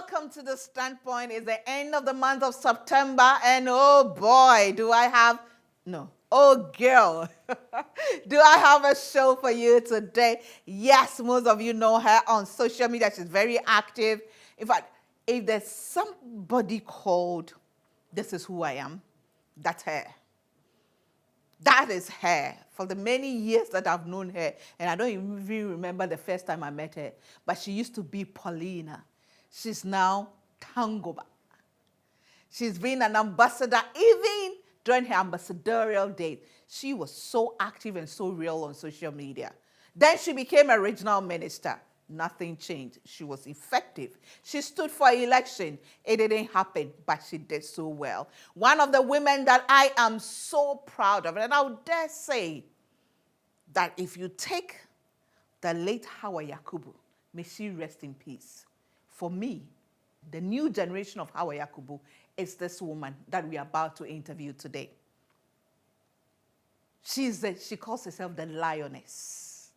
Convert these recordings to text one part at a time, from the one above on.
welcome to The Standpoint. It's the end of the month of September, and oh boy, oh girl, do I have a show for you today. Yes, most of you know her on social media. She's very active. In fact, if there's somebody called This Is Who I Am, that's her. That is her. For the many years that I've known her, and I don't even remember the first time I met her, but she used to be Paulina. She's now Tangoba. She's been an ambassador even during her ambassadorial days. She was so active and so real on social media. Then she became a regional minister. Nothing changed. She was effective. She stood for election. It didn't happen, but she did so well. One of the women that I am so proud of, and I would dare say that if you take the late Hawa Yakubu, may she rest in peace. For me, the new generation of Hawa Yakubu is this woman that we are about to interview today. She calls herself the Lioness.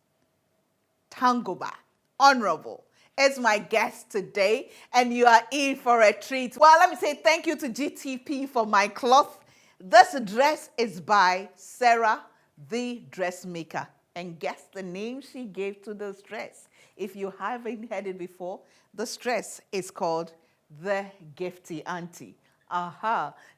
Tangoba. Honorable is my guest today, and you are in for a treat. Well, let me say thank you to GTP for my cloth. This dress is by Sarah, the dressmaker. And guess the name she gave to this dress. If you haven't heard it before, this dress is called the Gifty Auntie.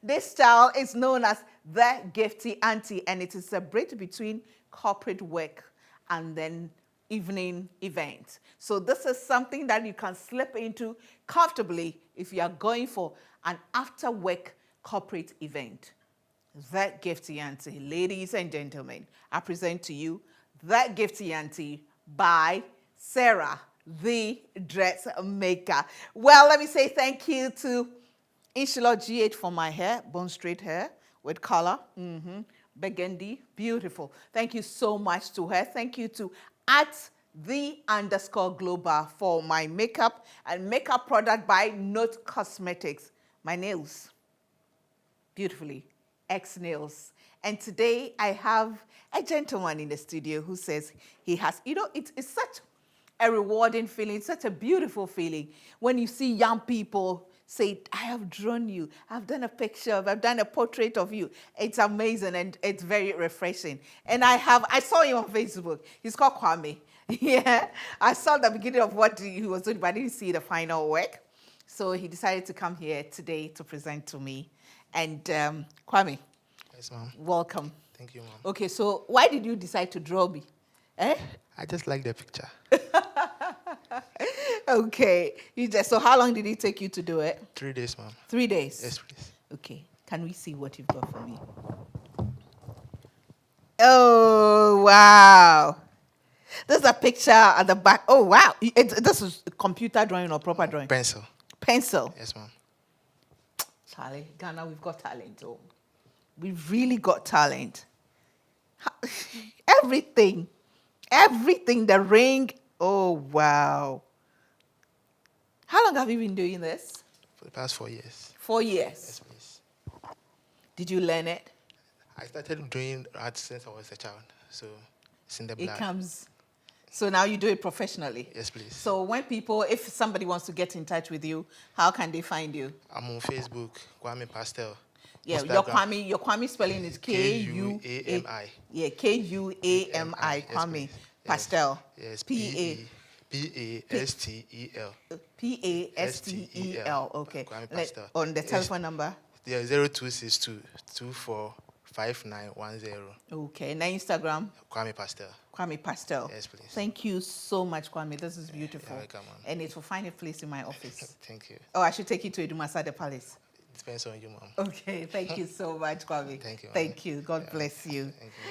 This style is known as the Gifty Auntie, and it is a bridge between corporate work and then evening event. So this is something that you can slip into comfortably if you are going for an after work corporate event. The Gifty Auntie. Ladies and gentlemen, I present to you the Gifty Auntie by Sarah, the dressmaker. Well, let me say thank you to Inshallah GH for my hair, bone straight hair with color. Burgundy, beautiful. Thank you so much to her. Thank you to @the_global for my makeup and makeup product by Note Cosmetics. My nails, beautifully, X nails. And today I have a gentleman in the studio who says he has, it's such a rewarding feeling, such a beautiful feeling when you see young people say, I have drawn you, I've done a picture, I've done a portrait of you. It's amazing and it's very refreshing. And I saw him on Facebook. He's called Kwame. Yeah, I saw the beginning of what he was doing, but I didn't see the final work. So he decided to come here today to present to me. And Kwame. Yes, ma'am. Welcome. Thank you, ma'am. Okay, so why did you decide to draw me? I just like the picture. Okay. So how long did it take you to do it? 3 days, ma'am. 3 days? Yes, please. Okay. Can we see what you've got for me? Oh, wow. There's a picture at the back. Oh, wow. This is computer drawing or proper drawing? Pencil. Pencil? Yes, ma'am. Charlie, Ghana, we've got talent. Oh. We've really got talent. Everything, the ring. Oh, wow. How long have you been doing this? For the past 4 years. 4 years? Yes, please. Did you learn it? I started doing art since I was a child, so it's in the blood. It comes. So now you do it professionally? Yes, please. So if somebody wants to get in touch with you, how can they find you? I'm on Facebook, Kwame Pastel. Yeah, your Kwame spelling is K-U-A-M-I. Yeah, K-U-A-M-I, Kwame. Yes, Pastel. Yes, P-A-S-T-E-L. P-A-S-T-E-L. Okay. Kwame Pastel. On the telephone number? Yeah, 0262 245910. Okay. And Instagram? Kwame Pastel. Kwame Pastel. Yes, please. Thank you so much, Kwame. This is beautiful. You're welcome, ma'am. And it will find a place in my office. Thank you. Oh, I should take you to Edumasa the Palace. Depends on you, ma'am. Okay, thank you so much, Kwame. Thank you. Thank you. God bless you. Thank you.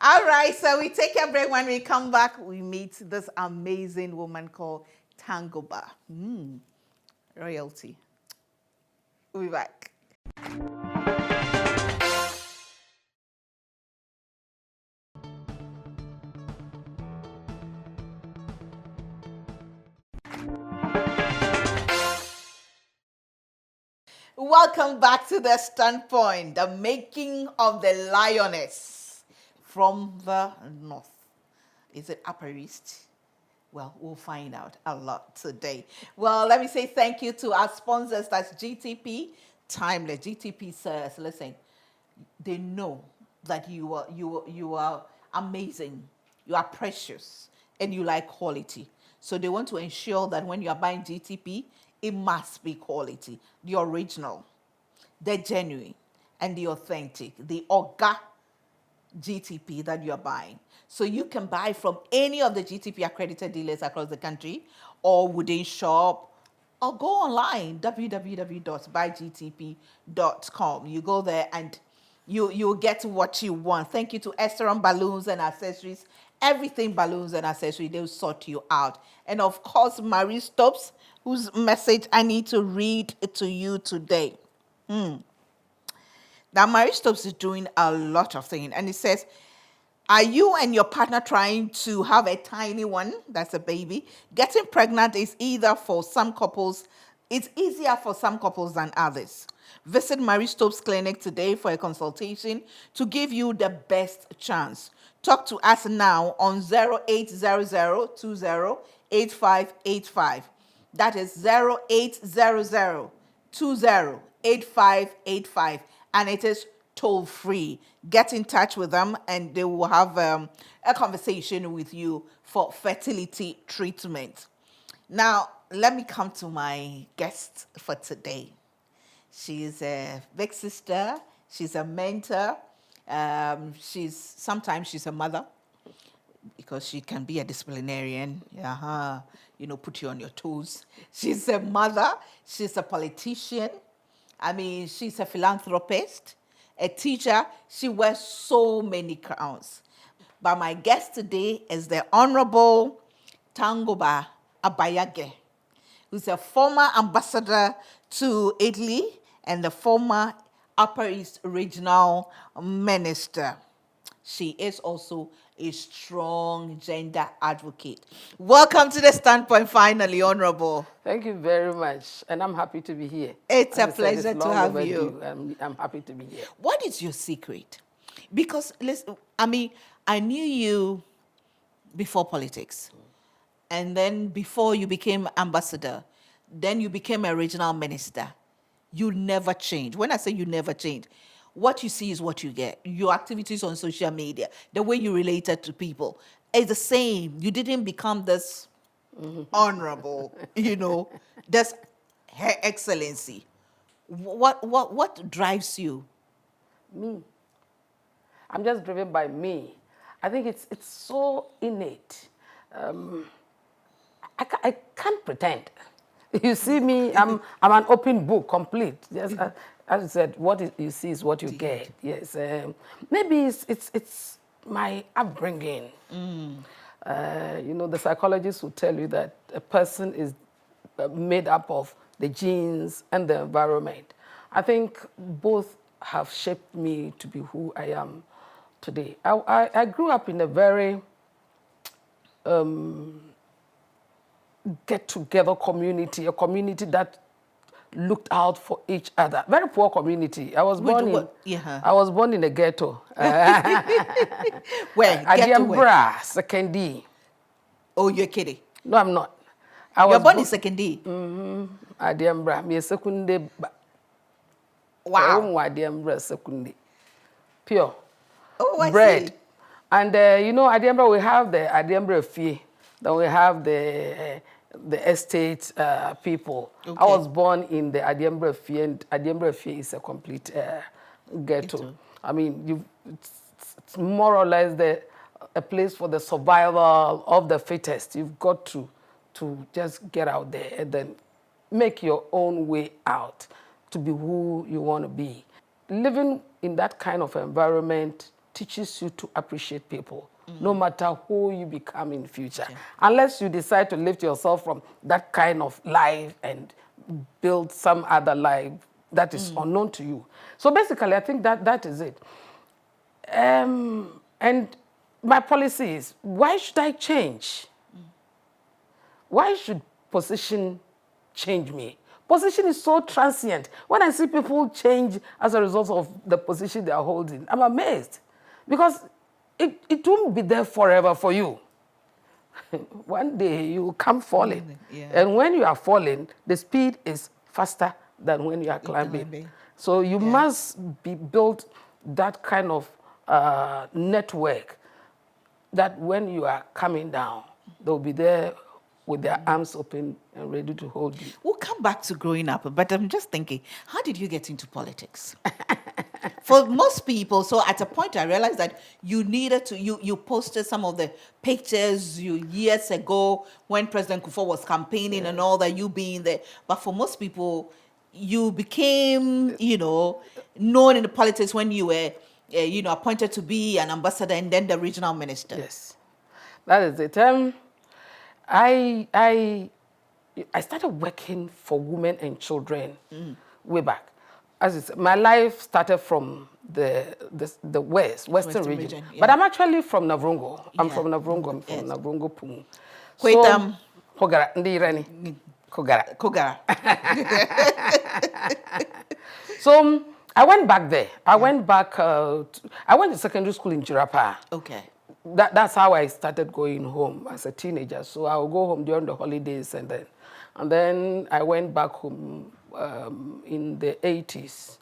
All right, so we take a break. When we come back, we meet this amazing woman called Tangoba. Royalty. We'll be back. Welcome back to The Standpoint, the making of the Lioness from the north. Is it Upper East? Well, we'll find out a lot today. Well, let me say thank you to our sponsors. That's GTP, Timeless. GTP says, listen, they know that you are amazing, you are precious, and you like quality. So they want to ensure that when you are buying GTP, it must be quality, the original, the genuine, and the authentic, the Oga GTP that you're buying. So you can buy from any of the GTP accredited dealers across the country or within shop, or go online, www.buygtp.com. You go there and you'll get what you want. Thank you to Esther on Balloons and Accessories. Everything balloons and accessories, they'll sort you out. And of course, Marie Stopes, whose message I need to read to you today. Now, Marie Stopes is doing a lot of things. And it says, are you and your partner trying to have a tiny one? That's a baby. Getting pregnant is either for some couples, it's easier for some couples than others. Visit Marie Stopes Clinic today for a consultation to give you the best chance. Talk to us now on 0800-20-8585. That is 0800-20-8585. And it is toll free. Get in touch with them and they will have a conversation with you for fertility treatment. Now, let me come to my guest for today. She's a big sister. She's a mentor. Sometimes she's a mother because she can be a disciplinarian. Put you on your toes. She's a mother. She's a politician. She's a philanthropist, a teacher. She wears so many crowns. But my guest today is the Honorable Tangoba Abayage, who's a former ambassador to Italy and the former Upper East Regional Minister. She is also a strong gender advocate. Welcome to the Standpoint finally, Honorable. Thank you very much, and I'm happy to be here. It's a pleasure to have you. I'm happy to be here. What is your secret? Because, listen, I knew you before politics, and then before you became ambassador, then you became a regional minister. You never change. When I say you never change, what you see is what you get. Your activities on social media, the way you related to people, is the same. You didn't become this honorable, this Her Excellency. What drives you? Me. I'm just driven by me. I think it's so innate. I can't pretend. You see me, I'm an open book, complete. Yes, as you said, what you see is what you get. Yes, maybe it's my upbringing. The psychologists will tell you that a person is made up of the genes and the environment. I think both have shaped me to be who I am today. I grew up in a very get-together community, a community that looked out for each other. Very poor community. I was born in a ghetto. Where? Adiambra, Second D. Oh, you're kidding. No, I'm not. You're born in Second D? Adiambra, me Second D. Wow. Adiambra, Second D. Pure. Oh, I bread. See. And, Adiambra, we have the Adiambra fee. Then we have the estate people. Okay. I was born in the Adiambra Fee, and Adiambra Fee is a complete ghetto. It's more or less a place for the survival of the fittest. You've got to just get out there and then make your own way out to be who you want to be. Living in that kind of environment teaches you to appreciate people. No matter who you become in future. Okay. Unless you decide to lift yourself from that kind of life and build some other life that is unknown to you. So basically, I think that is it. And my policy is, why should I change? Why should position change me? Position is so transient. When I see people change as a result of the position they are holding, I'm amazed. Because it won't be there forever for you. one day you will come falling. Yeah. And when you are falling, the speed is faster than when you are climbing. So you must be built that kind of network that when you are coming down, they'll be there with their arms open and ready to hold you. We'll come back to growing up, but I'm just thinking, how did you get into politics? For most people, so at a point I realized that you needed to, you posted some of the pictures years ago when President Kufuor was campaigning and all that, you being there. But for most people, you became, known in the politics when you were, appointed to be an ambassador and then the regional minister. Yes, that is it. I started working for women and children way back. As I said, my life started from the Western region. Yeah. But I'm actually from Navrongo. I'm Yeah. from Navrongo. I'm from Navrongo Pumu. Kwetam. Kogara, Ndirani. Kogara. Kogara. So I went back there. I went to secondary school in Jirapa. Okay. That's how I started going home as a teenager. So I would go home during the holidays and then I went back home in the 80s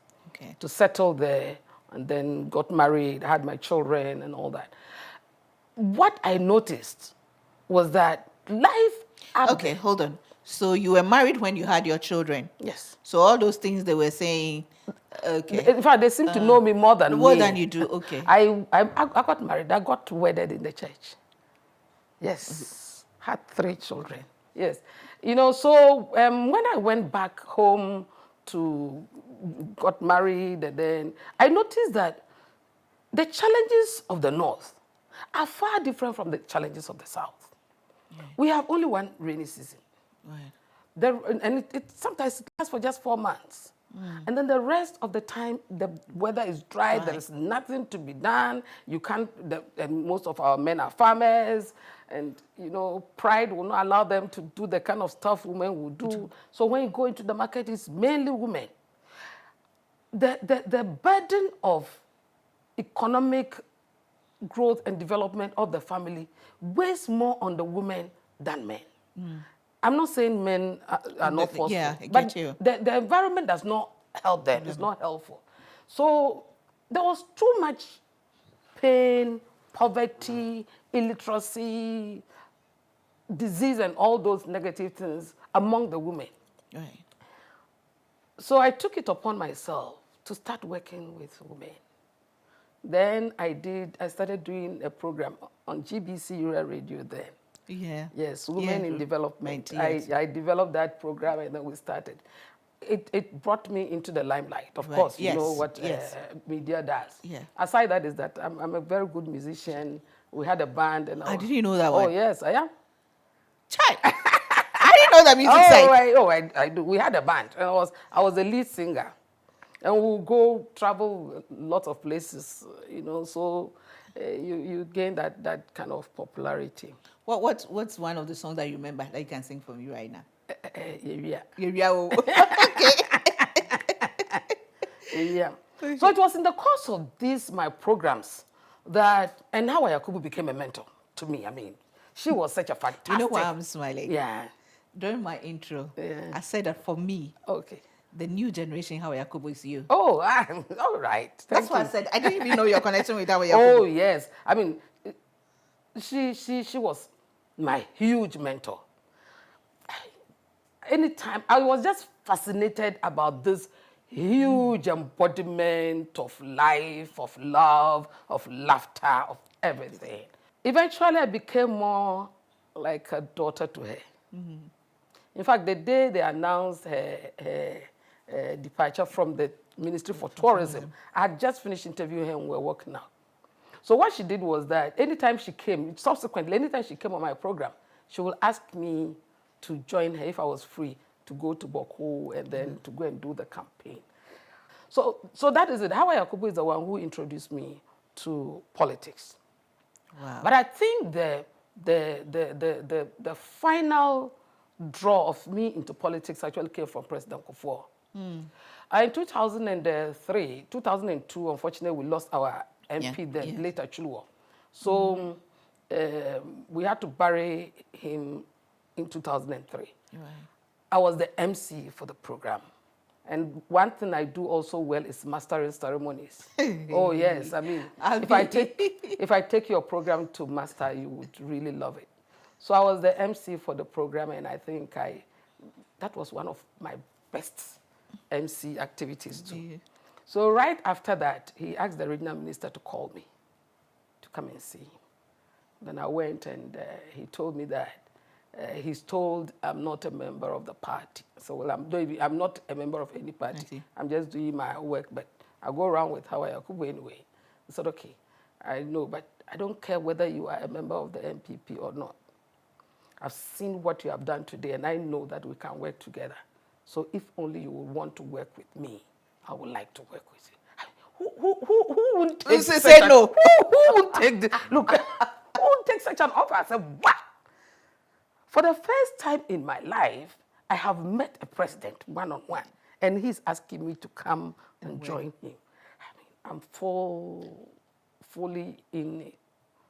to settle there and then got married, had my children and all that. What I noticed was that life Okay, hold on. So you were married when you had your children? Yes. So all those things they were saying, okay. In fact, they seem to know me more than More me. than you do, okay. I got married. I got wedded in the church. Yes. Had 3 children. Yes. So when I went back home got married, and then I noticed that the challenges of the North are far different from the challenges of the South. Yeah. We have only one rainy season. Right. And it sometimes it lasts for just 4 months. And then the rest of the time, the weather is dry. There is nothing to be done. You can't, and most of our men are farmers. And, pride will not allow them to do the kind of stuff women will do. So when you go into the market, it's mainly women. The burden of economic growth and development of the family weighs more on the women than men. I'm not saying men are not forceful, but the environment does not help them. It's not helpful. So there was too much pain, poverty, illiteracy, disease, and all those negative things among the women. Right. So I took it upon myself to start working with women. Then I started doing a program on GBC Rural Radio then. Yeah. Yes, Women in Development. Yes. I developed that program and then we started. It brought me into the limelight. Of course, you know what media does. Yeah. Aside that is that I'm a very good musician. We had a band. And didn't know that one. Oh, yes, I am. Child. I didn't know that music side. I do. We had a band. And I was the lead singer. And we'll go travel lots of places, so you gain that kind of popularity. What's one of the songs that you remember that you can sing for me right now? Yeah. Okay. Yeah. So it was in the course of my programs that Enhawa Yakubu became a mentor to me. I mean, she was such a fantastic. You know why I'm smiling? Yeah. During my intro, I said that for me, the new generation, Hawa Yakubu, is you. Oh, all right. That's what I said. I didn't even know your connection with Hawa Yakubu. Oh, yes. I mean, she was my huge mentor. Anytime, I was just fascinated about this huge embodiment of life, of love, of laughter, of everything. Eventually, I became more like a daughter to her. In fact, the day they announced her departure from the Ministry for Tourism, I had just finished interviewing her and we were working out. So what she did was that anytime she came on my program, she would ask me to join her if I was free to go to Boko and then to go and do the campaign. So that is it. Hawa Yakubu is the one who introduced me to politics. Wow. But I think the final draw of me into politics actually came from President Kufuor. In 2002, unfortunately, we lost our MP then, later Chuluo. So we had to bury him in 2003. Right. I was the MC for the program. And one thing I do also well is mastering ceremonies. Oh yes, I mean, if I take your program to master, you would really love it. So I was the MC for the program, and I think that was one of my best MC activities too. Yeah. So right after that, he asked the regional minister to call me to come and see him. Then I went, and he told me that he's told I'm not a member of the party. So well, I'm not a member of any party. I'm just doing my work, but I go around with Hawaii Akubu anyway. I said, okay, I know, but I don't care whether you are a member of the MPP or not. I've seen what you have done today, and I know that we can work together. So if only you would want to work with me, I would like to work with you. Who would take say no? Who would take the, look, who would take such an offer? I said, what? For the first time in my life, I have met a president one-on-one, and he's asking me to come and join him. I mean, I'm fully in it.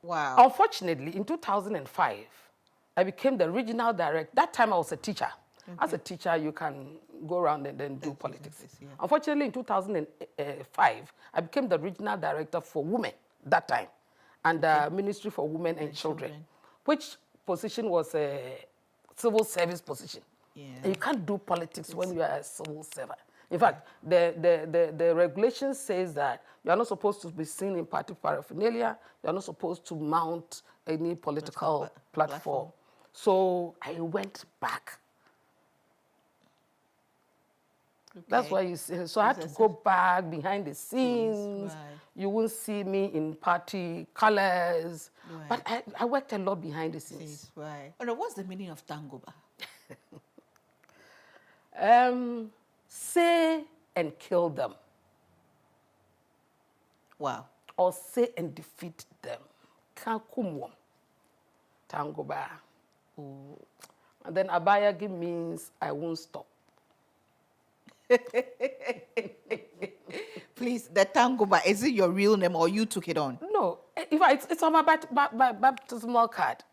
Wow. Unfortunately, in 2005, I became the regional director. That time I was a teacher. Okay. As a teacher, you can go around and then do politics. Yeah. Unfortunately, in 2005, I became the regional director for women that time, and the Ministry for Women and Children, which position was a civil service position. Yeah. And you can't do politics when you are a civil servant. In fact, the regulation says that you are not supposed to be seen in party paraphernalia. You are not supposed to mount any political platform. So I went back. Okay. That's why you see. So I had to go back behind the scenes. Right. You won't see me in party colors. Right. But I worked a lot behind the scenes. Right. Oh, no, what's the meaning of tangoba? Say and kill them. Wow. Or say and defeat them. Kankumwom. Tangoba. Oh. And then Abayagi means I won't stop. Please, the tangoba, is it your real name or you took it on? No, in fact, it's on my baptismal card.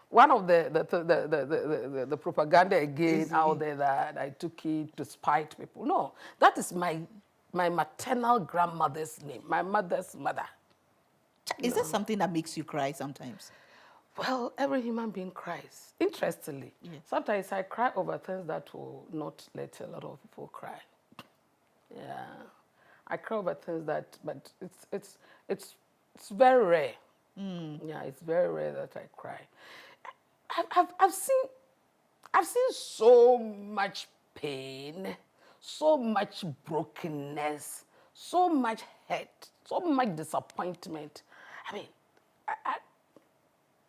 One of the propaganda again out there that I took it to spite people. No, that is my maternal grandmother's name, my mother's mother. Is there something that makes you cry sometimes? Well, every human being cries. Interestingly, sometimes I cry over things that will not let a lot of people cry. Yeah, I cry over things that, but it's very rare. Yeah, it's very rare that I cry. I've seen so much pain, so much brokenness, so much hurt, so much disappointment. I mean,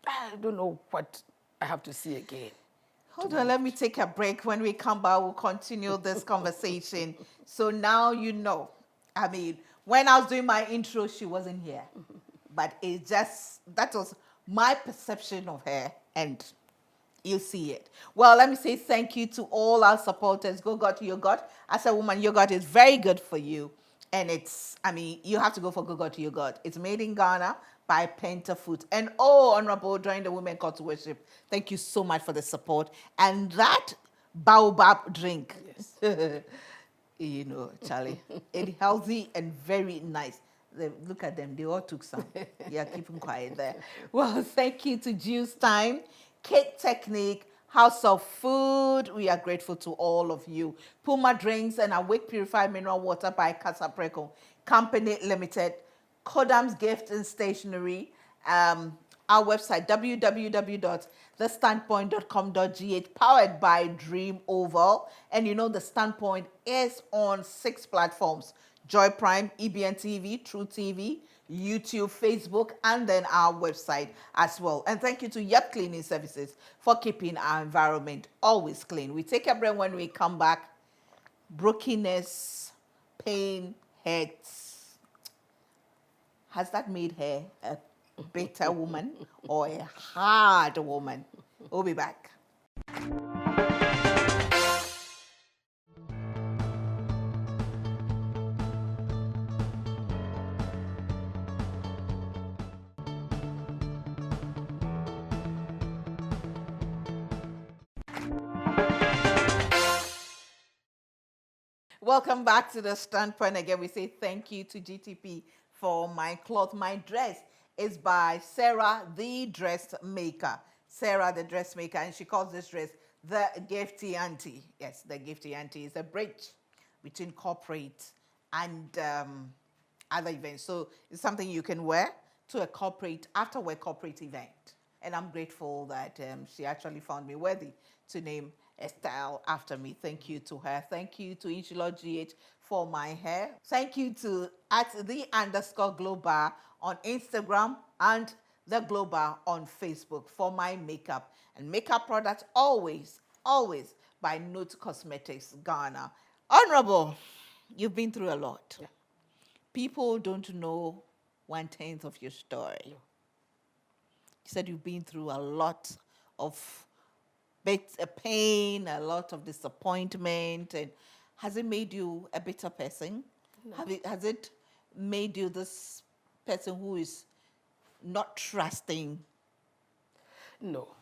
I don't know what I have to see again. Hold on, let me take a break. When we come back, we'll continue this conversation. So now you know. I mean, when I was doing my intro, she wasn't here. But that was my perception of her, and you see it. Well, let me say thank you to all our supporters. Go Got Yogurt. As a woman, yogurt is very good for you. And you have to go for Go Got Yogurt. It's made in Ghana by Penta Food. And Honorable, during the Women Call to Worship, thank you so much for the support. And that baobab drink, yes. You know, Charlie, it's healthy and very nice. Look at them, they all took some. Yeah, keep them quiet there. Well, thank you to Juice Time, Cake Technique, House of Food. We are grateful to all of you. Puma Drinks and Awake Purified Mineral Water by Casa Preco Company Limited. Kodam's Gift and Stationery. Our website, www.thestandpoint.com.gh, powered by Dream Oval. And you know, The Standpoint is on 6 platforms: Joy Prime, EBN TV, True TV, YouTube, Facebook, and then our website as well. And thank you to Yacht Cleaning Services for keeping our environment always clean. We take a break. When we come back, brokenness, pain, hurts. Has that made her a better woman or a hard woman? We'll be back. Welcome back to the Standpoint. Again, we say thank you to GTP for my cloth. My dress is by Sarah, the dressmaker. Sarah, the dressmaker, and she calls this dress the Gifty Auntie. Yes, the Gifty Auntie is a bridge between corporate and other events. So it's something you can wear to a corporate, after-work corporate event. And I'm grateful that she actually found me worthy to name a style after me. Thank you to her. Thank you to Inshallah GH for my hair. Thank you to @the_global on Instagram and the global on Facebook for my makeup. And makeup products always by Note Cosmetics Ghana. Honorable, you've been through a lot. Yeah. People don't know 1/10 of your story. Yeah. You said you've been through a lot of pain, a lot of disappointment, and has it made you a better person? No. Has it made you this person who is not trusting? No.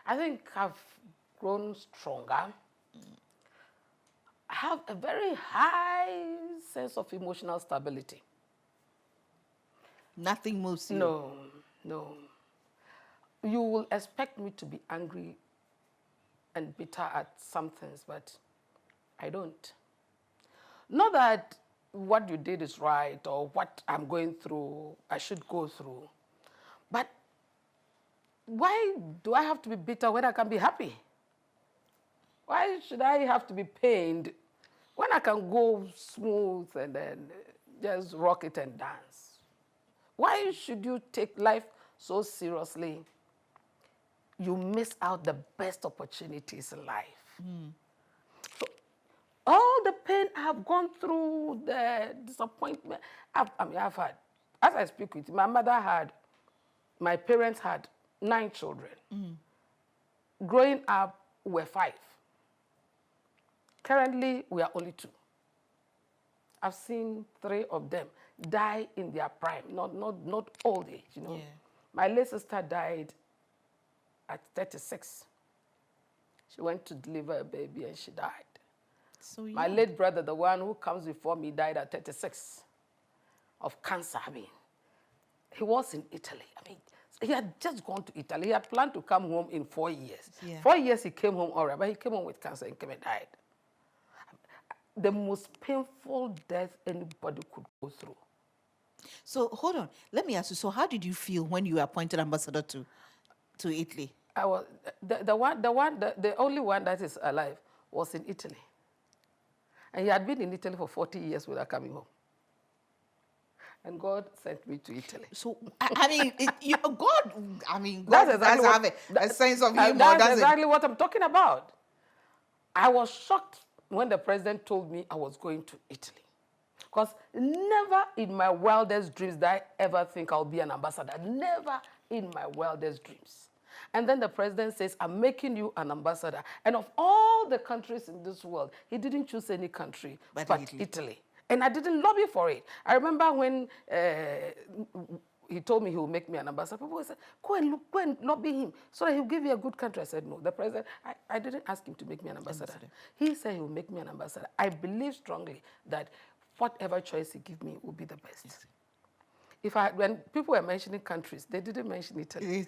I think I've grown stronger. I have a very high sense of emotional stability. Nothing moves you? No. You will expect me to be angry and bitter at some things, but I don't. Not that what you did is right or what I'm going through, I should go through. But why do I have to be bitter when I can be happy? Why should I have to be pained when I can go smooth and then just rock it and dance? Why should you take life so seriously? You miss out the best opportunities in life. So all the pain I've gone through, the disappointment, I've had. As I speak with you, my parents had 9 children. Growing up, we're 5. Currently, we are only 2. I've seen 3 of them die in their prime, not old age, you know. Yeah. My late sister died at 36. She went to deliver a baby and she died. So My late brother, the one who comes before me, died at 36 of cancer. I mean, he was in Italy. I mean, he had just gone to Italy. He had planned to come home in 4 years. Yeah. 4 years he came home all right, but he came home with cancer and came and died. The most painful death anybody could go through. So hold on. Let me ask you. So how did you feel when you were appointed ambassador to Italy? I was the only one that is alive was in Italy, and he had been in Italy for 40 years without coming home. And God sent me to Italy. So I mean, God. I mean, God That's does exactly have a sense of humor. That's Doesn't exactly what I'm talking about. I was shocked when the president told me I was going to Italy. Because never in my wildest dreams did I ever think I'll be an ambassador. Never in my wildest dreams. And then the president says, I'm making you an ambassador. And of all the countries in this world, he didn't choose any country but Italy. And I didn't lobby for it. I remember when he told me he would make me an ambassador, people said, go and lobby him so that he'll give you a good country. I said, no. The president, I didn't ask him to make me an ambassador. He said he will make me an ambassador. I believe strongly that whatever choice he give me will be the best. Yes. When people were mentioning countries, they didn't mention Italy.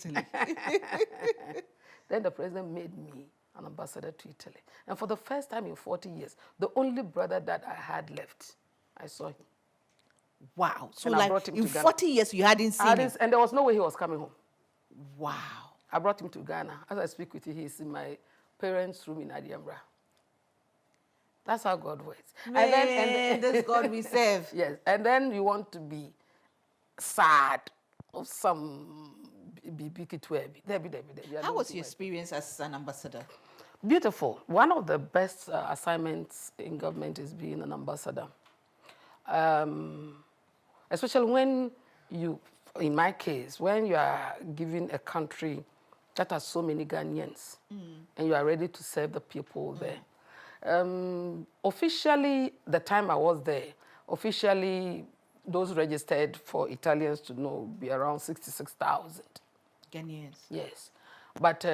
Then the president made me an ambassador to Italy. And for the first time in 40 years, the only brother that I had left, I saw him. Wow. So and like in 40 years, you hadn't seen him? And there was no way he was coming home. Wow. I brought him to Ghana. As I speak with you, he's in my parents' room in Adiambra. That's how God works. Man, and this God we serve. Yes. And then you want to be sad of some big. How was your experience as an ambassador? Beautiful. One of the best assignments in government is being an ambassador. Especially when in my case, when you are given a country that has so many Ghanaians and you are ready to serve the people there. Officially, the time I was there, officially those registered for Italians to know be around 66,000. Ghanaians. Yes. But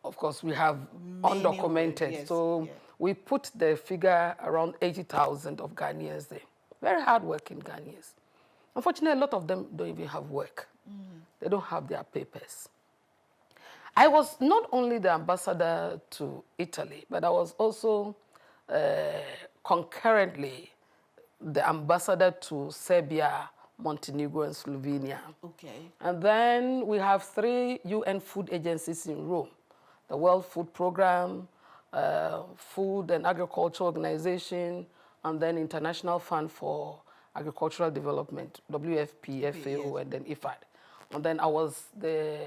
of course we have undocumented. Yes, so we put the figure around 80,000 of Ghanaians there. Very hardworking Ghanaians. Unfortunately, a lot of them don't even have work. They don't have their papers. I was not only the ambassador to Italy, but I was also concurrently the ambassador to Serbia, Montenegro, and Slovenia. Okay. And then we have 3 UN food agencies in Rome: the World Food Program, Food and Agriculture Organization, and then International Fund for Agricultural Development, WFP, FAO, and then IFAD. And then I was the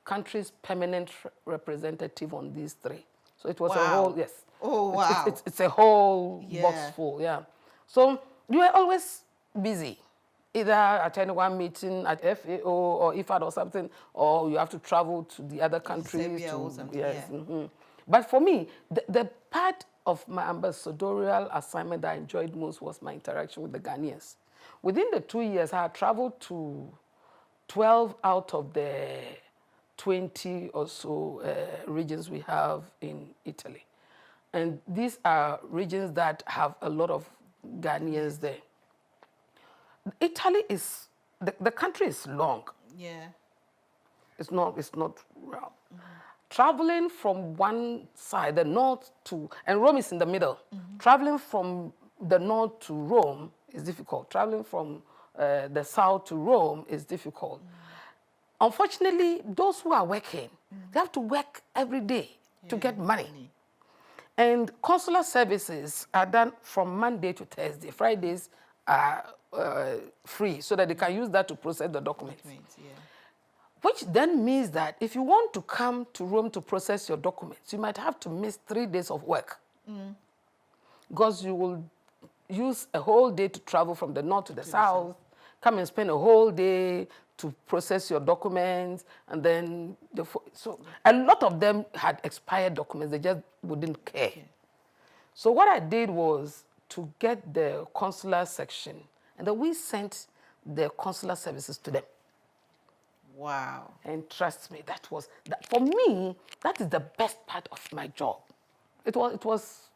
country's permanent representative on these 3. So it was a whole, yes. Oh, wow. It's a whole box full, yeah. So you were always busy, either attending one meeting at FAO or IFAD or something, or you have to travel to the other countries. Serbia or something, yes. But for me, the part of my ambassadorial assignment that I enjoyed most was my interaction with the Ghanaians. Within the 2 years, I had traveled to 12 out of the 20 or so regions we have in Italy. And these are regions that have a lot of Ghanaians there. Italy is, the country is long. Yeah. It's not round. Traveling from one side, the north to, and Rome is in the middle. Traveling from the north to Rome is difficult. Traveling from the south to Rome is difficult. Unfortunately, those who are working, they have to work every day to get money. And consular services are done from Monday to Thursday. Fridays are free, so that they can use that to process the documents. Which then means that if you want to come to Rome to process your documents, you might have to miss 3 days of work. Because you will use a whole day to travel from the north to the south, come and spend a whole day to process your documents, and then, so a lot of them had expired documents, they just wouldn't care. So what I did was to get the consular section, and then we sent the consular services to them. Wow. And trust me, for me, that is the best part of my job. It was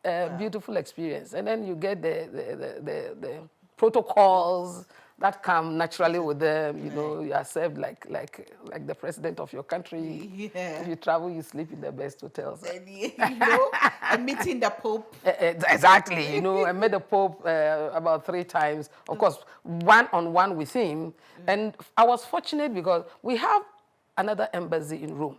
a beautiful experience. And then you get the protocols that come naturally with them. You know, you are served like the president of your country. Yeah. If you travel, you sleep in the best hotels. And, you know, and meeting the Pope. Exactly. You know, I met the Pope about 3 times. Of course, one-on-one with him. And I was fortunate because we have another embassy in Rome,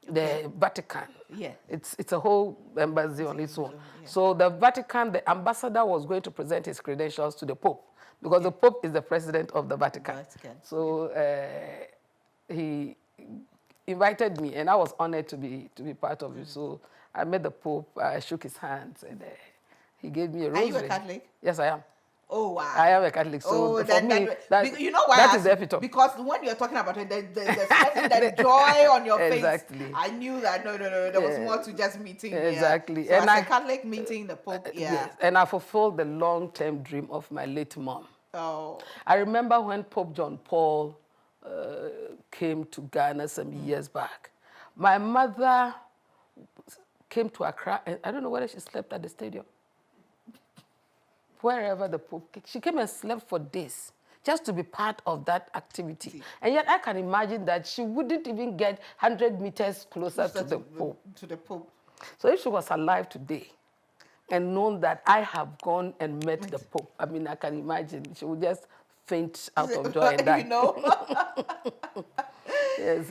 the Vatican. Yeah. It's a whole embassy on its own. So the Vatican, the ambassador was going to present his credentials to the Pope, because the Pope is the president of the Vatican. So he invited me, and I was honored to be part of it. So I met the Pope, I shook his hands, and he gave me a rosary. Are you a Catholic? Yes, I am. Oh, wow. I am a Catholic, so for me, you know why that is the epitome. Because when you're talking about it, the joy on your face. Exactly. I knew that, no, there was more to just meeting. Exactly. So and as a Catholic, meeting the Pope, Yes, and I fulfilled the long-term dream of my late mom. Oh. I remember when Pope John Paul came to Ghana some years back. My mother came to Accra, and I don't know whether she slept at the stadium. Wherever the Pope came, she came and slept for days just to be part of that activity. And yet I can imagine that she wouldn't even get 100 meters closer to the Pope. So if she was alive today and known that I have gone and met the Pope, I mean, I can imagine she would just faint out of joy and die. You know? Yes,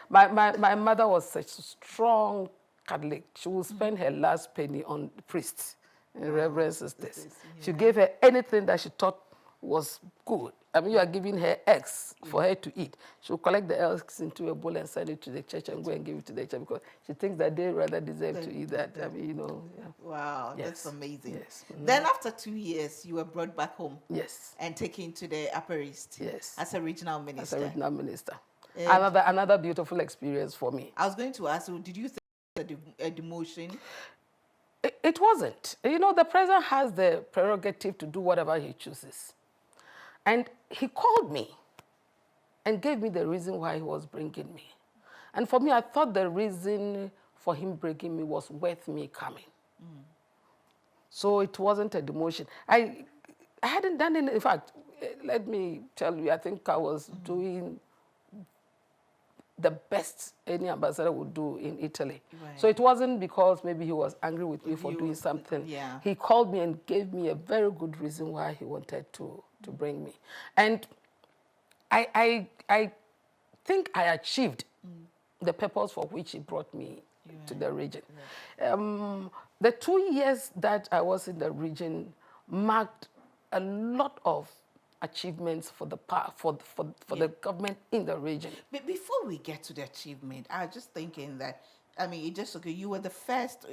my mother was such a strong Catholic. She would spend her last penny on priests and reverend sisters. She gave her anything that she thought was good. I mean, you are giving her eggs for her to eat. She'll collect the eggs into a bowl and send it to the church and go and give it to the church because she thinks that they rather deserve to eat that. I mean, you know. Yeah. Wow, that's amazing. Yes. Then after 2 years, you were brought back home. Yes. And taken to the Upper East. Yes. As a regional minister. As a regional minister. Another beautiful experience for me. I was going to ask you, did you think a demotion? It wasn't. You know, the president has the prerogative to do whatever he chooses. And he called me and gave me the reason why he was bringing me. And for me, I thought the reason for him breaking me was worth me coming. So it wasn't a demotion. I hadn't done it. In fact, let me tell you, I think I was doing the best any ambassador would do in Italy. Right. So it wasn't because maybe he was angry with me for doing something. Yeah. He called me and gave me a very good reason why he wanted to bring me. And I think I achieved the purpose for which he brought me to the region. The 2 years that I was in the region marked a lot of achievements for the the government in the region. But before we get to the achievement, I was just thinking that, I mean, you were the first,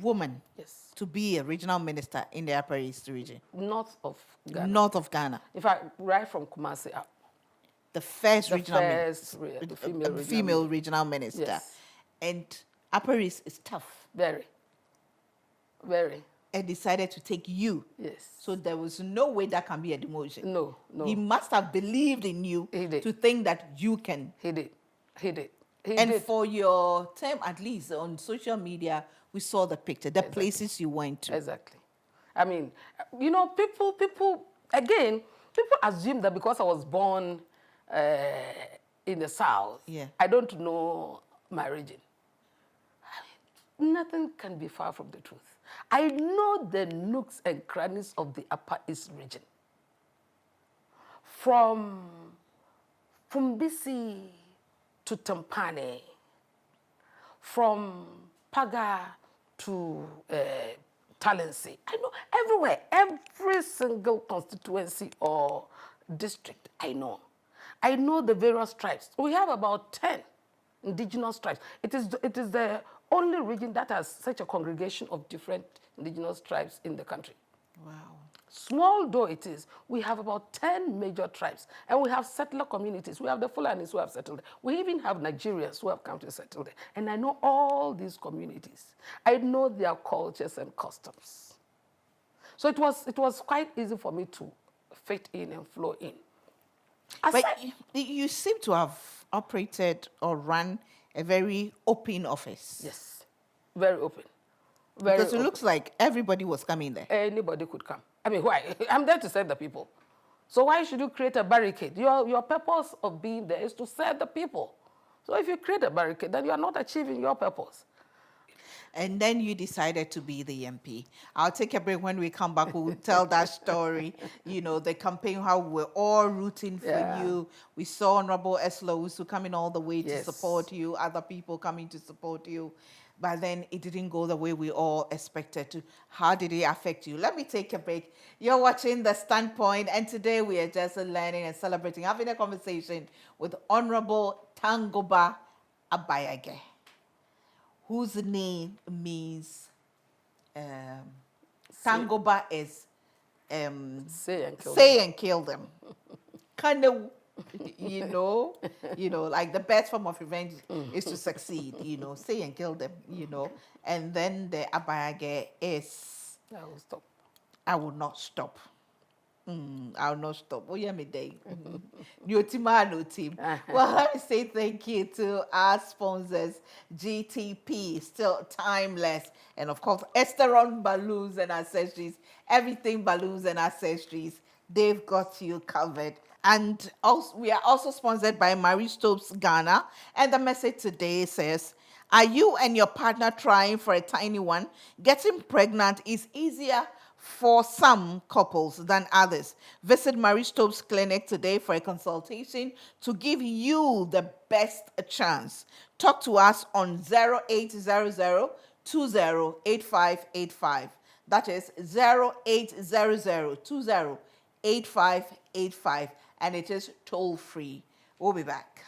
woman Yes. to be a regional minister in the Upper East region, North of Ghana. north of Ghana. In fact, right from Kumasi up. The first The regional first female regional minister. Yes. And Upper East is tough. Very. Very. And decided to take you. Yes. So there was no way that can be a demotion. No. He must have believed in you He did. to think that you can. He did. And for your term, at least on social media, we saw the picture, the places you went to. Exactly. I mean, people assume that because I was born in the South, Yeah. I don't know my region. I mean, nothing can be far from the truth. I know the nooks and crannies of the Upper East region. From Bisi to Tampane, from Paga to Talensi. I know everywhere, every single constituency or district, I know. I know the various tribes. We have about 10 indigenous tribes. It is the only region that has such a congregation of different indigenous tribes in the country. Wow. Small though it is, we have about 10 major tribes, and we have settler communities. We have the Fulanis who have settled there. We even have Nigerians who have come to settle there. And I know all these communities. I know their cultures and customs. So it was quite easy for me to fit in and flow in. But you seem to have operated or run a very open office. Yes, very open. Because it looks like everybody was coming there. Anybody could come. I mean, why? I'm there to serve the people. So why should you create a barricade? Your purpose of being there is to serve the people. So if you create a barricade, then you are not achieving your purpose. And then you decided to be the MP. I'll take a break. When we come back, we'll tell that story. The campaign, how we're all rooting for you. We saw Honorable Eslo coming all the way to support you, other people coming to support you. But then it didn't go the way we all expected to. How did it affect you? Let me take a break. You're watching The Standpoint, and today we are just learning and celebrating, having a conversation with Honorable Tangoba Abayage, whose name means Tangoba is Say and kill them. Kind of, like the best form of revenge is to succeed, say and kill them, And then the Abayage is, I will stop. I will not stop. I will not stop. Oh, yeah, me day. New team, no team. Well, let me say thank you to our sponsors, GTP, still timeless, and of course, Esteron Balloons and Accessories. Everything balloons and accessories, they've got you covered. And also, we are also sponsored by Marie Stopes Ghana. And the message today says, are you and your partner trying for a tiny one? Getting pregnant is easier for some couples than others. Visit Marie Stopes Clinic today for a consultation to give you the best chance. Talk to us on 0800 208585. That is 0800 208585. And it is toll free. We'll be back.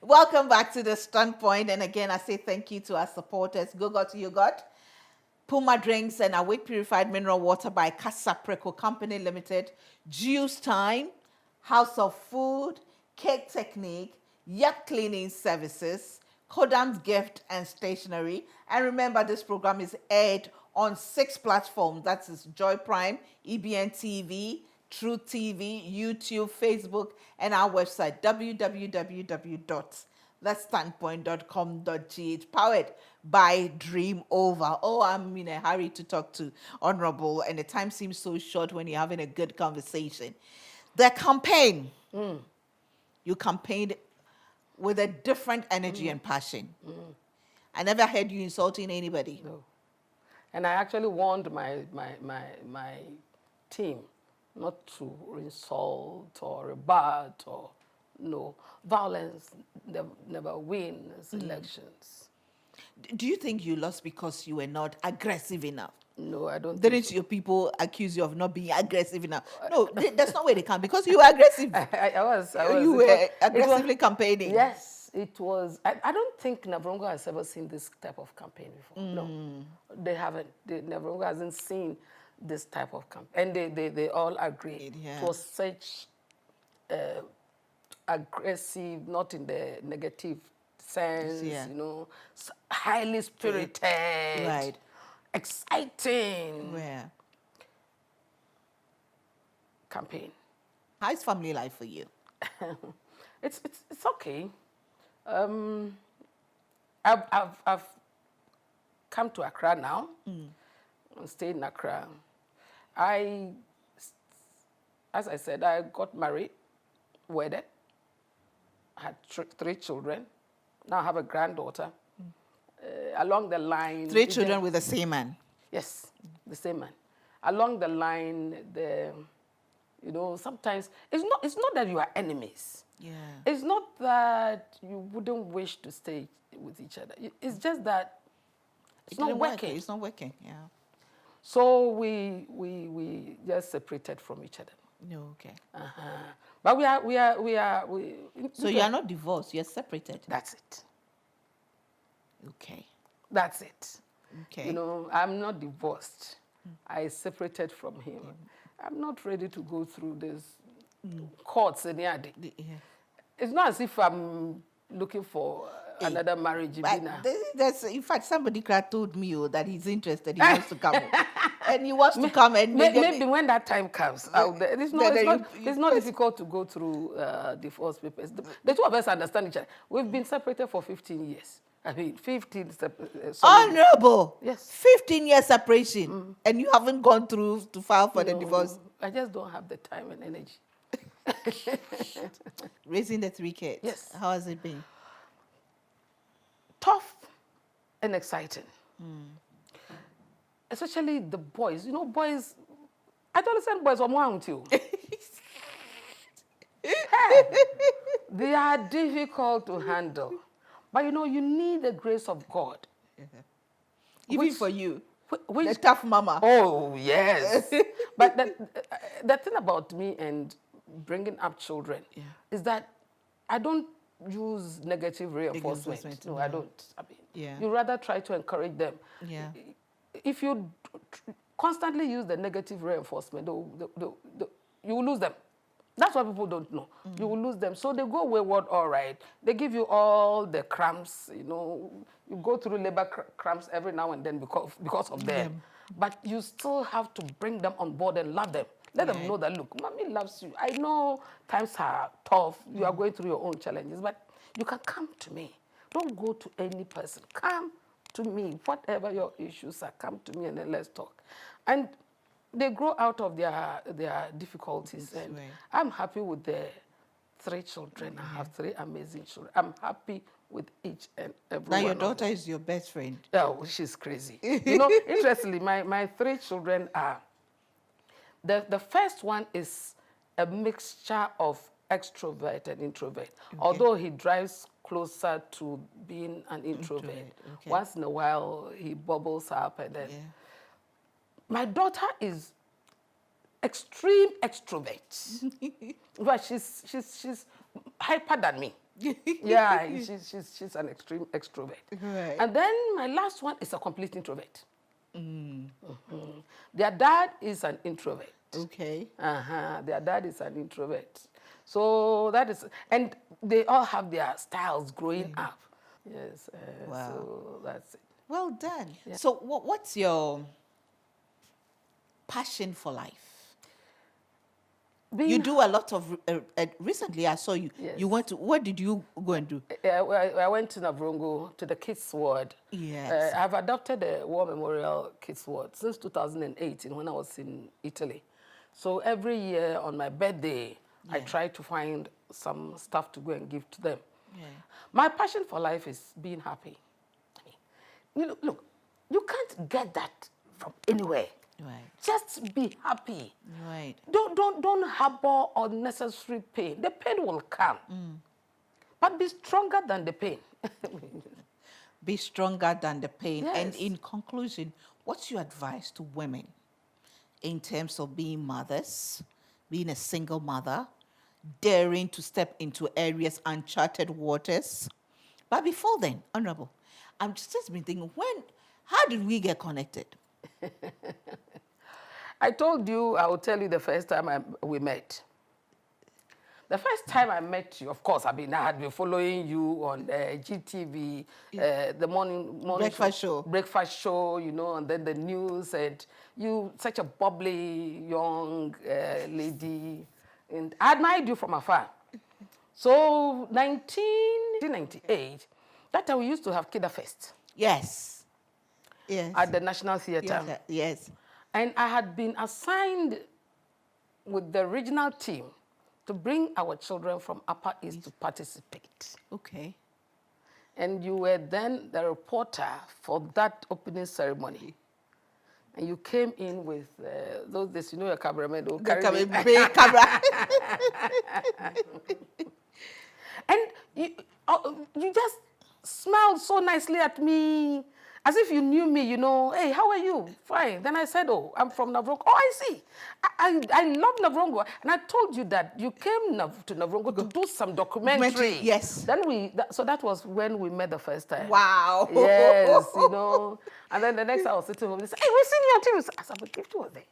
Welcome back to The Standpoint. And again, I say thank you to our supporters. Go-Got Yogurt, Puma Drinks, and Awake Purified Mineral Water by Casa Preco Company Limited, Juice Time, House of Food, Cake Technique, yacht cleaning services, Kodam's gift and stationery. And remember, this program is aired on 6 platforms. That is Joy Prime, EBN TV, True TV, YouTube, Facebook, and our website, www.thestandpoint.com.gh, powered by Dream Over. Oh, I'm in a hurry to talk to Honorable, and the time seems so short when you're having a good conversation. The campaign, you campaigned with a different energy and passion. I never heard you insulting anybody. No. And I actually warned my team not to insult or rebut or no. Violence never wins elections. Do you think you lost because you were not aggressive enough? No, I don't think Didn't your people accuse you of not being aggressive enough? No, that's not where they come, because you were aggressive. I was. You were aggressively campaigning. Yes, it was. I don't think Navrongo has ever seen this type of campaign before. No, they haven't. Navrongo hasn't seen this type of campaign. And they all agreed. Yeah. It was such aggressive, not in the negative sense, Yeah. you know, highly spirited, Right. exciting Yeah. campaign. How's family life for you? It's okay. I've come to Accra now. I stay in Accra. As I said, I got married, wedded, had 3 children. Now I have a granddaughter. Along the line, 3 children with the same man. yes, the same man. Along the line, sometimes it's not that you are enemies. Yeah. It's not that you wouldn't wish to stay with each other. It's just that it's not working. It's not working. Yeah. So we just separated from each other. No. Okay. But we are. So you are not divorced. You're separated. That's it. Okay. That's it. Okay. You know, I'm not divorced. I separated from him. I'm not ready to go through this courts and Yeah. it's not as if I'm looking for another marriage. But that's, in fact, somebody told me that he's interested. He wants to come. And he wants to come. And maybe when that time comes, it's not difficult to go through divorce papers. The 2 of us understand each other. We've been separated for 15 years. I mean, 15 Honorable. Yes. 15 years separation. And you haven't gone through to file for the divorce. I just don't have the time and energy. Raising the 3 kids. Yes. How has it been? Tough and exciting. Especially the boys. You know, boys, adolescent boys are more too. They are difficult to handle. But you know, you need the grace of God. Even for you. Which, the tough mama. Oh, yes. But the thing about me and bringing up children is that I don't use negative reinforcement. No, I don't. I mean, you rather try to encourage them. Yeah. If you constantly use the negative reinforcement, you will lose them. That's what people don't know. You will lose them. So they go wayward, all right. They give you all the crumbs, you know. You go through labor crumbs every now and then because of them. But you still have to bring them on board and love them. Let them know that, look, mommy loves you. I know times are tough. You are going through your own challenges, but you can come to me. Don't go to any person. Come to me. Whatever your issues are, come to me and then let's talk. And they grow out of their difficulties. And I'm happy with the 3 children. I have 3 amazing children. I'm happy with each and every one. Now your daughter is your best friend. Oh, she's crazy. You know, interestingly, my 3 children are, the first one is a mixture of extrovert and introvert. Although he drives closer to being an introvert. Once in a while, he bubbles up and then. My daughter is extreme extrovert. But she's hyper than me. Yeah, she's an extreme extrovert. Right. And then my last one is a complete introvert. Their dad is an introvert. Okay. Their dad is an introvert. So that is, and they all have their styles growing up. Yes, Wow. so that's it. Well done. So what's your passion for life? You do a lot of, recently I saw you, Yes. you went to, what did you go and do? I went to Navrongo, to the Kids Ward. Yes. I've adopted the War Memorial Kids Ward since 2018 when I was in Italy. So every year on my birthday, I try to find some stuff to go and give to them. Yeah. My passion for life is being happy. I mean, look, you can't get that from anywhere. Right. Just be happy. Right. Don't harbor unnecessary pain. The pain will come. But be stronger than the pain. Be stronger than the pain. Yes. And in conclusion, what's your advice to women in terms of being mothers, being a single mother, daring to step into areas, uncharted waters? But before then, Honorable, I've just been thinking, how did we get connected? I told you, I will tell you the first time we met. The first time I met you, of course, I had been following you on GTV, the morning breakfast show, you know, and then the news, and you, such a bubbly young lady, and I admired you from afar. So 1998, that time we used to have Kidda Fest. Yes. Yes. At the National Theatre. Yes. And I had been assigned with the regional team to bring our children from Upper East to participate. Okay. And you were then the reporter for that opening ceremony. And you came in with those days, you know, your cameraman will carry me. Big camera. And you just smiled so nicely at me, as if you knew me, you know. Hey, how are you? Fine. Then I said, oh, I'm from Navrongo. Oh, I see. I love Navrongo. And I told you that you came to Navrongo to do some documentary. Yes. Then so that was when we met the first time. Wow. Yes, you know. And then the next time I was sitting home, they said, hey, we've seen you on TV. I said, but Gifty was there.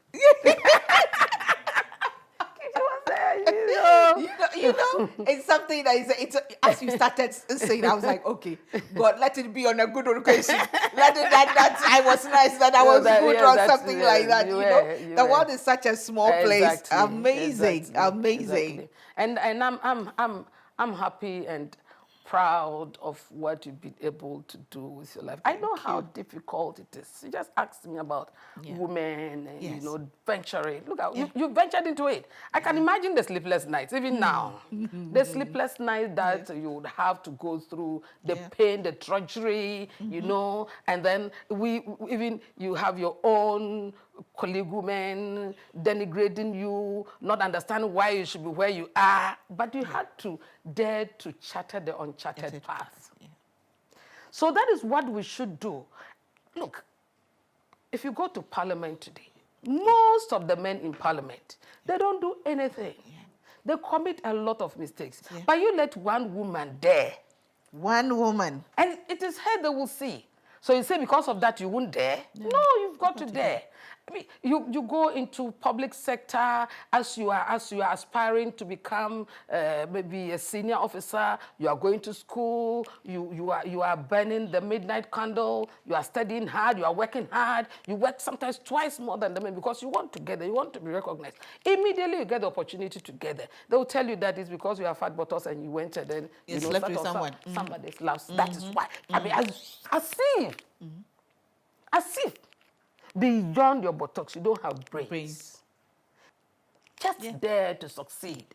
You know, it's something that is, as you started saying, I was like, okay, God, let it be on a good occasion. Let it that I was nice, that I was good or something like that. You know, the world is such a small place. Amazing, amazing. And I'm happy and proud of what you've been able to do with your life. I know how difficult it is. You just asked me about women and, you know, venturing. Look, you ventured into it. I can imagine the sleepless nights, even now. The sleepless nights that you would have to go through, the pain, the drudgery, you know, and then you have your own colleague women denigrating you, not understanding why you should be where you are, but you had to dare to charter the uncharted path. Yeah. So that is what we should do. Look, if you go to Parliament today, most of the men in Parliament, they don't do anything. Yeah. They commit a lot of mistakes. Yeah. But you let one woman dare. One woman. And it is her they will see. So you say because of that you won't dare? No, you've got to dare. I mean, you go into public sector as you are aspiring to become maybe a senior officer. You are going to school. You are burning the midnight candle. You are studying hard. You are working hard. You work sometimes twice more than the men because you want to get there. You want to be recognized. Immediately you get the opportunity to get there. They will tell you that it's because you have fat buttocks and you went and then you know, slept with someone. Somebody's loves. That is why. I mean, as if beyond your buttocks, you don't have brains. Just dare to succeed.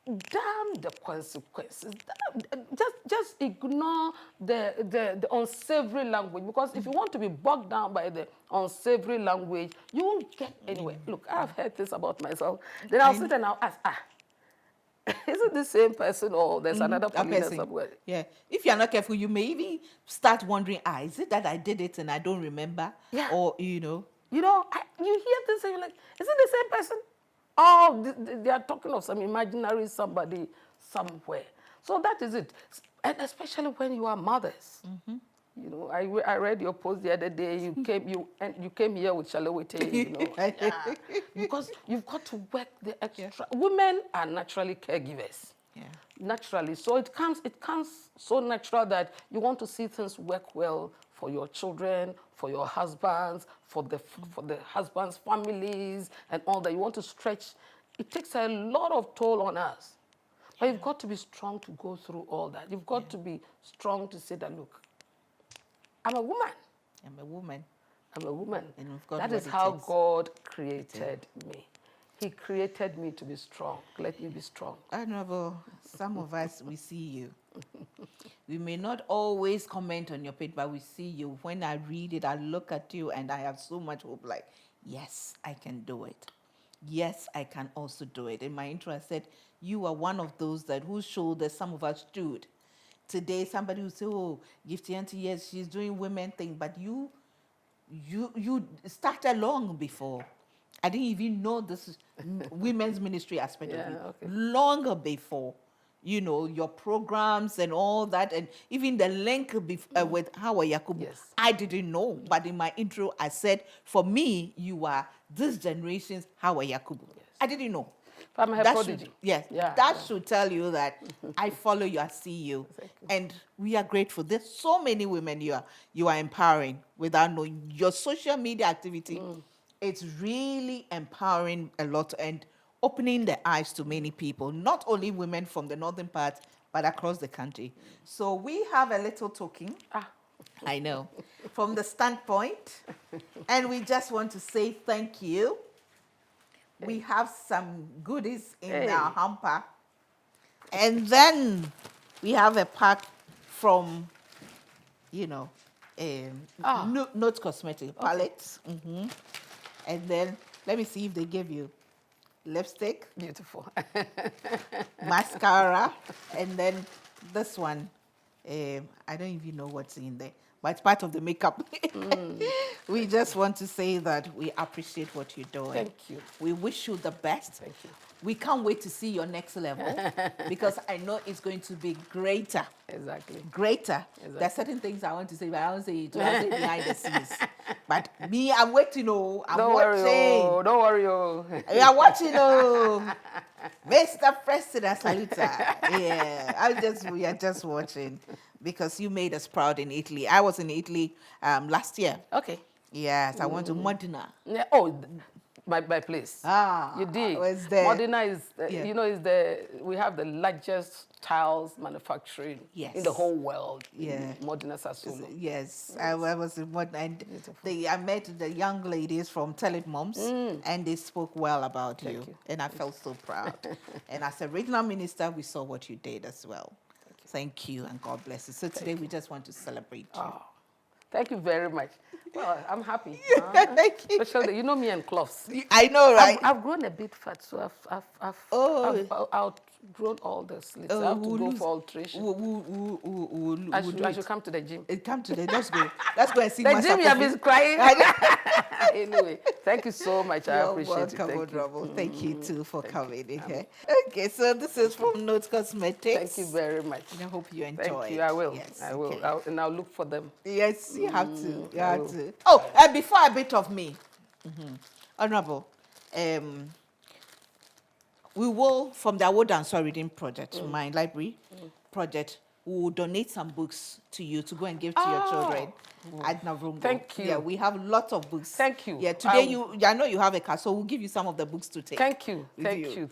Damn the consequences. Just ignore the unsavory language, because if you want to be bogged down by the unsavory language, you won't get anywhere. Look, I've heard this about myself. Then I'll sit and I'll ask, is it the same person or there's another person somewhere? Yeah. If you're not careful, you may even start wondering, is it that I did it and I don't remember? Yeah. Or, you know. You hear this and you're like, is it the same person? Oh, they are talking of some imaginary somebody somewhere. So that is it. And especially when you are mothers. You know, I read your post the other day. You came here with Shalawete, you know. Yeah. Because you've got to work the extra. Women are naturally caregivers. Yeah. Naturally. So it comes so natural that you want to see things work well for your children, for your husbands, for the husbands' families, and all that. You want to stretch. It takes a lot of toll on us. But you've got to be strong to go through all that. You've got to be strong to say that, look, I'm a woman. I'm a woman. I'm a woman. And we've got That what is it how takes. God created me. He created me to be strong. Let me be strong. Honorable, some of us, we see you. We may not always comment on your page, but we see you. When I read it, I look at you and I have so much hope, like, yes, I can do it. Yes, I can also do it. In my intro, I said, you are one of those that whose shoulders some of us stood. Today, somebody will say, oh, Gifty Auntie, yes, she's doing women thing, but you started long before. I didn't even know this is women's ministry aspect of it. Okay. Longer before, you know, your programs and all that, and even the link with Hawa Yakubu. Yes. I didn't know, but in my intro, I said, for me, you are this generation's Hawa Yakubu. Yes. I didn't know. I'm a prodigy. Yes, that should tell you that I follow you, I see you. And we are grateful. There's so many women you are empowering without knowing. Your social media activity, it's really empowering a lot and opening the eyes to many people, not only women from the northern part, but across the country. So we have a little token. I know, from the standpoint, and we just want to say thank you. We have some goodies in our hamper. And then we have a pack from, you know, Note Cosmetic palettes. And then let me see if they give you lipstick. Beautiful. Mascara. And then this one, I don't even know what's in there, but it's part of the makeup. We just want to say that we appreciate what you're doing. Thank you. We wish you the best. Thank you. We can't wait to see your next level because I know it's going to be greater. Exactly. Greater. Exactly. There are certain things I want to say, but I won't say it. I'll say behind the scenes. But me, I'm waiting. I'm watching. Don't worry. We are watching. Mr. President Salita. Yeah, we are just watching because you made us proud in Italy. I was in Italy last year. Okay. Yes, I went to Modena. Yeah, oh, my place. You did. I was there. Modena is, you know, we have the largest tiles manufacturing in the whole world. Yeah. Modena Sassuolo. Yes, I was in Modena. And I met the young ladies from Tellit Moms, and they spoke well about you. And I felt so proud. And as a regional minister, we saw what you did as well. Thank you, and God bless you. So today we just want to celebrate you. Oh, thank you very much. Well, I'm happy. Thank you. Especially, you know me and cloths. I know, right? I've grown a bit fat, so I've outgrown all the slits. I have to go for alteration. I should come to the gym. Come to the, let's go. Let's go and see the Master gym, you have Kofi. been crying. Anyway, thank you so much. I appreciate it. Thank you. Thank you too for coming in here. Okay, so this is from Note Cosmetics. Thank you very much. And I hope you enjoy Thank you. it. I will. Yes, I will. okay. And I'll look for them. Yes, you have to. You have to. Oh, and before a bit of me, Honorable, we will, from the Award and Sorry Reading Project, my library project, we will donate some books to you to go and give to your children at Navrongo. Thank you. Yeah, we have lots of books. Thank you. Yeah, today I know you have a car, so we'll give you some of the books to take. Thank you. Thank you.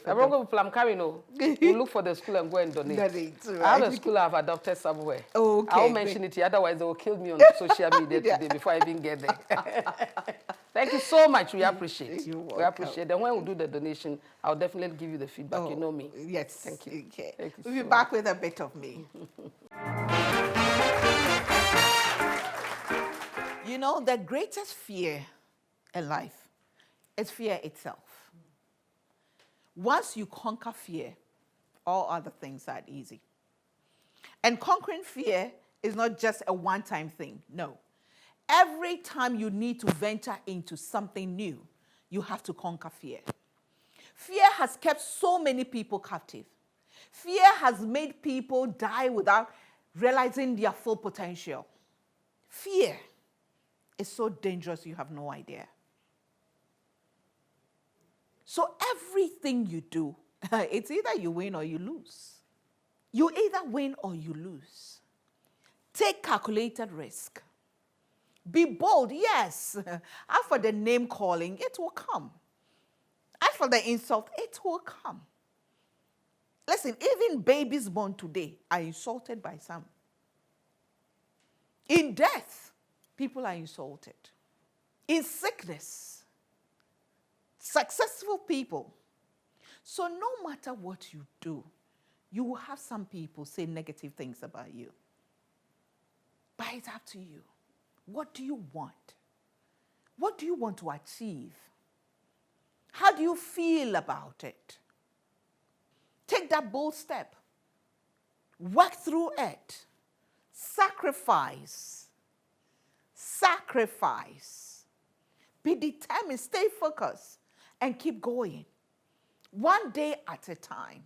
I'm coming. We'll look for the school and go and donate. I have a school I've adopted somewhere. Oh, okay. I'll mention it here, otherwise they will kill me on social media today before I even get there. Thank you so much. We appreciate it. We appreciate it. And when we do the donation, I'll definitely give you the feedback. Oh, you know me. Yes. Thank you. Okay. Thank you We'll be so back with a bit of me. You know, the greatest fear in life is fear itself. Once you conquer fear, all other things are easy. And conquering fear is not just a one-time thing. No. Every time you need to venture into something new, you have to conquer fear. Fear has kept so many people captive. Fear has made people die without realizing their full potential. Fear is so dangerous, you have no idea. So everything you do, it's either you win or you lose. You either win or you lose. Take calculated risk. Be bold, yes. As for the name calling, it will come. As for the insult, it will come. Listen, even babies born today are insulted by some. In death, people are insulted. In sickness, successful people. So no matter what you do, you will have some people say negative things about you. But it's up to you. What do you want? What do you want to achieve? How do you feel about it? Take that bold step. Work through it. Sacrifice. Sacrifice. Be determined. Stay focused. And keep going. One day at a time.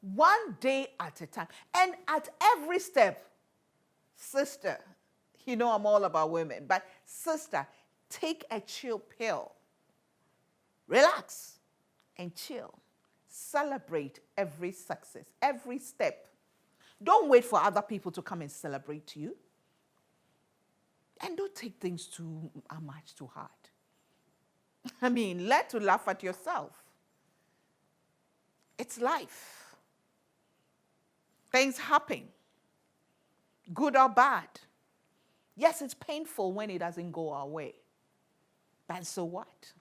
One day at a time. And at every step, sister, you know I'm all about women, but sister, take a chill pill. Relax and chill. Celebrate every success, every step. Don't wait for other people to come and celebrate you. And don't take things too much too hard. I mean, learn to laugh at yourself. It's life. Things happen, good or bad. Yes, it's painful when it doesn't go our way. But so what?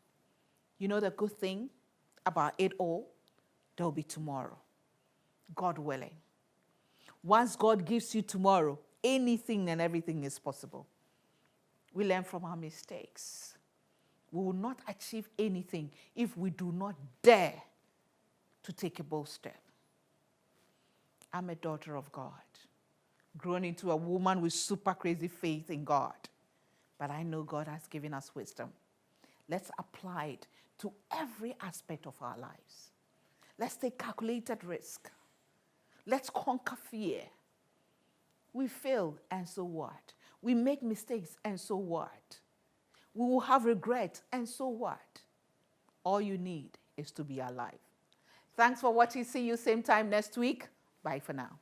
You know the good thing about it all? There'll be tomorrow, God willing. Once God gives you tomorrow, anything and everything is possible. We learn from our mistakes. We will not achieve anything if we do not dare to take a bold step. I'm a daughter of God, grown into a woman with super crazy faith in God. But I know God has given us wisdom. Let's apply it to every aspect of our lives. Let's take calculated risk. Let's conquer fear. We fail, and so what? We make mistakes, and so what? We will have regret, and so what? All you need is to be alive. Thanks for watching. See you same time next week. Bye for now.